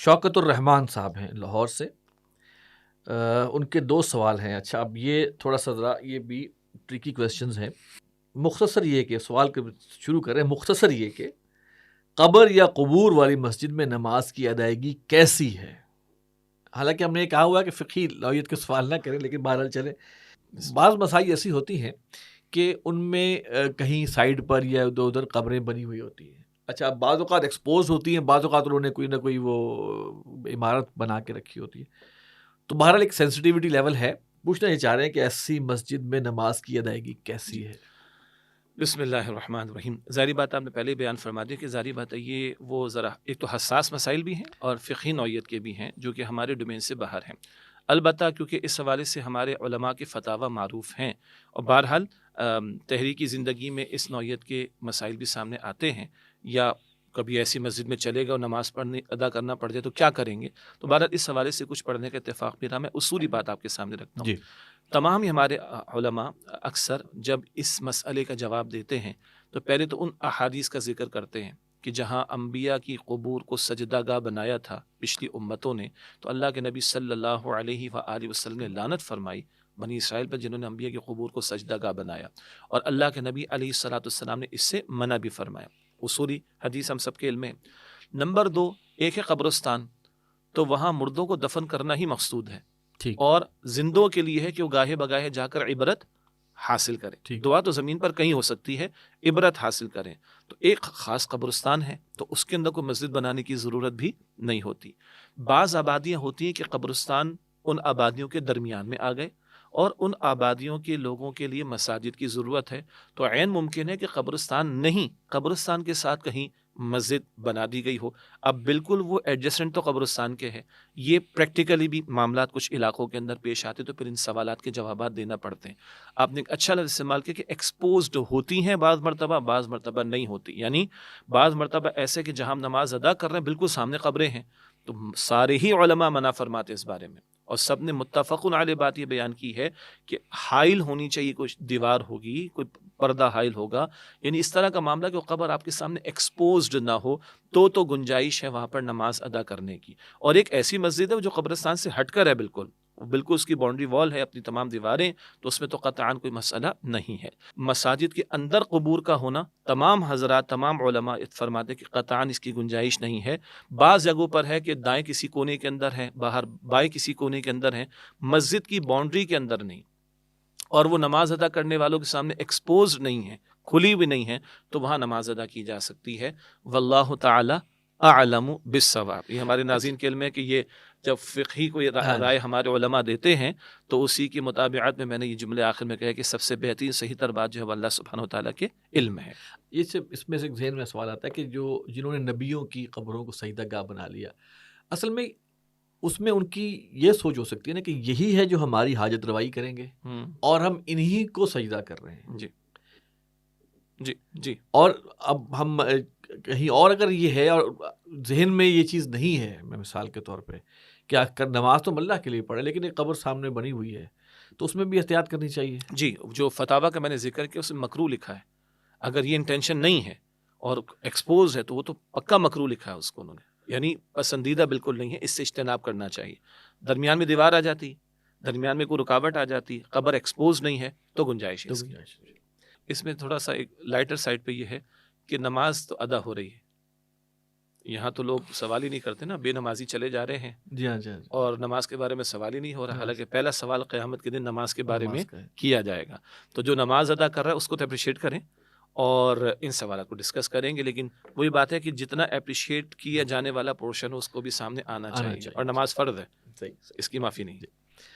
شوکت الرحمان صاحب ہیں لاہور سے، ان کے 2 سوال ہیں. اچھا اب یہ تھوڑا سا ذرا یہ بھی ٹرکی کویسچنز ہیں. مختصر یہ کہ سوال کے شروع کریں، مختصر یہ کہ قبر یا قبور والی مسجد میں نماز کی ادائیگی کیسی ہے؟ حالانکہ ہم نے یہ کہا ہوا ہے کہ فقہی نوعیت کے سوال نہ کریں، لیکن بہرحال چلیں. بعض مسائل ایسی ہوتی ہیں کہ ان میں کہیں سائڈ پر یا ادھر ادھر قبریں بنی ہوئی ہوتی ہیں. اچھا اب بعض اوقات ایکسپوز ہوتی ہیں، بعض اوقات انہوں نے کوئی نہ کوئی وہ عمارت بنا کے رکھی ہوتی ہے. تو بہرحال ایک سینسٹیوٹی لیول ہے. پوچھنا یہ چاہ رہے ہیں کہ ایسی مسجد میں نماز کی ادائیگی کیسی ہے؟ بسم اللہ الرحمن الرحیم. ظاہری بات آپ نے پہلے بیان فرما دی کہ ظاہری بات ہے یہ وہ ذرا ایک تو حساس مسائل بھی ہیں اور فقہی نوعیت کے بھی ہیں جو کہ ہمارے ڈومین سے باہر ہیں. البتہ کیونکہ اس حوالے سے ہمارے علماء کے فتاوی معروف ہیں اور بہرحال تحریکی زندگی میں اس نوعیت کے مسائل بھی سامنے آتے ہیں، یا کبھی ایسی مسجد میں چلے گا اور نماز پڑھنے ادا کرنا پڑ جائے تو کیا کریں گے. تو بہرحال اس حوالے سے کچھ پڑھنے کا اتفاق بھی رہا. میں اصولی بات آپ کے سامنے رکھتا ہوں. جی تمام ہی ہمارے علماء اکثر جب اس مسئلے کا جواب دیتے ہیں تو پہلے تو ان احادیث کا ذکر کرتے ہیں کہ جہاں انبیاء کی قبور کو سجدہ گاہ بنایا تھا پچھلی امتوں نے، تو اللہ کے نبی صلی اللہ علیہ وآلہ وسلم نے لعنت فرمائی بنی اسرائیل پر جنہوں نے انبیاء کی قبور کو سجدہ گاہ بنایا، اور اللہ کے نبی علیہ الصلوۃ والسلام نے اس سے منع بھی فرمایا. اصولی حدیث ہم سب کے علم ہے. نمبر 2، ایک ہے قبرستان، تو وہاں مردوں کو دفن کرنا ہی مقصود ہے، ٹھیک اور زندوں کے لیے ہے کہ وہ گاہے بگاہے جا کر عبرت حاصل کریں. ٹھیک. دعا تو زمین پر کہیں ہو سکتی ہے، عبرت حاصل کریں. تو ایک خاص قبرستان ہے تو اس کے اندر کوئی مسجد بنانے کی ضرورت بھی نہیں ہوتی. بعض آبادیاں ہوتی ہیں کہ قبرستان ان آبادیوں کے درمیان میں آ گئے اور ان آبادیوں کے لوگوں کے لیے مساجد کی ضرورت ہے، تو عین ممکن ہے کہ قبرستان نہیں، قبرستان کے ساتھ کہیں مسجد بنا دی گئی ہو. اب بالکل وہ ایڈجسٹنٹ تو قبرستان کے ہے. یہ پریکٹیکلی بھی معاملات کچھ علاقوں کے اندر پیش آتے تو پھر ان سوالات کے جوابات دینا پڑتے ہیں. آپ نے ایک اچھا لفظ استعمال کیا کہ ایکسپوزڈ ہوتی ہیں بعض مرتبہ نہیں ہوتی. یعنی بعض مرتبہ ایسے کہ جہاں ہم نماز ادا کر رہے ہیں بالکل سامنے قبریں ہیں، تو سارے ہی علماء منع فرماتے اس بارے میں، اور سب نے متفقن علیہ بات یہ بیان کی ہے کہ حائل ہونی چاہیے، کچھ دیوار ہوگی، کوئی پردہ حائل ہوگا، یعنی اس طرح کا معاملہ کہ وہ قبر آپ کے سامنے ایکسپوزڈ نہ ہو، تو گنجائش ہے وہاں پر نماز ادا کرنے کی. اور ایک ایسی مسجد ہے جو قبرستان سے ہٹ کر ہے، بالکل اس کی باؤنڈری وال ہے، اپنی تمام دیواریں، تو اس میں تو قطعاً کوئی مسئلہ نہیں ہے. مساجد کے اندر قبور کا ہونا تمام حضرات، تمام علماء فرماتے کہ قطعاً اس کی گنجائش نہیں ہے. بعض جگہوں پر ہے کہ دائیں کسی کونے کے اندر ہے، باہر بائیں کسی کونے کے اندر ہے، مسجد کی باؤنڈری کے اندر نہیں، اور وہ نماز ادا کرنے والوں کے سامنے ایکسپوز نہیں ہے، کھلی بھی نہیں ہے، تو وہاں نماز ادا کی جا سکتی ہے. واللہ تعالی اعلم بالصواب. یہ ہمارے ناظرین کے علم ہے کہ یہ جب فقہی کوئی رائے ہمارے علماء دیتے ہیں تو اسی کی مطابقت میں نے یہ جملے آخر میں کہا کہ سب سے بہترین صحیح تر بات جو ہے وہ اللہ سبحانہ وتعالیٰ کے علم ہے. اس میں سے ایک ذہن میں سوال آتا ہے کہ جنہوں نے نبیوں کی قبروں کو سجدہ گاہ بنا لیا، اصل میں اس میں ان کی یہ سوچ ہو سکتی ہے نا کہ یہی ہے جو ہماری حاجت روائی کریں گے اور ہم انہی کو سجدہ کر رہے ہیں. جی. اور اب ہم کہیں اور اگر یہ ہے اور ذہن میں یہ چیز نہیں ہے، میں مثال کے طور پہ کیا نماز تو اللہ کے لیے پڑھے لیکن ایک قبر سامنے بنی ہوئی ہے، تو اس میں بھی احتیاط کرنی چاہیے. جی، جو فتاوی کا میں نے ذکر کیا اس میں مکروہ لکھا ہے. اگر یہ انٹینشن نہیں ہے اور ایکسپوز ہے تو وہ تو پکا مکروہ لکھا ہے اس کو انہوں نے، یعنی پسندیدہ بالکل نہیں ہے، اس سے اجتناب کرنا چاہیے. درمیان میں دیوار آ جاتی، درمیان میں کوئی رکاوٹ آ جاتی، قبر ایکسپوز نہیں ہے تو گنجائش ہے. اس میں تھوڑا سا ایک لائٹر سائڈ پہ یہ ہے کہ نماز تو ادا ہو رہی ہے. یہاں تو لوگ سوال ہی نہیں کرتے نا، بے نمازی چلے جا رہے ہیں جی ہاں. اور نماز کے بارے میں سوال ہی نہیں ہو رہا. حالانکہ پہلا سوال قیامت کے دن نماز کے بارے میں کیا جائے گا. تو جو نماز ادا کر رہا ہے اس کو تو اپریشیٹ کریں اور ان سوالات کو ڈسکس کریں گے. لیکن وہی بات ہے کہ جتنا اپریشیٹ کیا جانے والا پورشن اس کو بھی سامنے آنا چاہیے، اور نماز فرض ہے، اس کی معافی نہیں.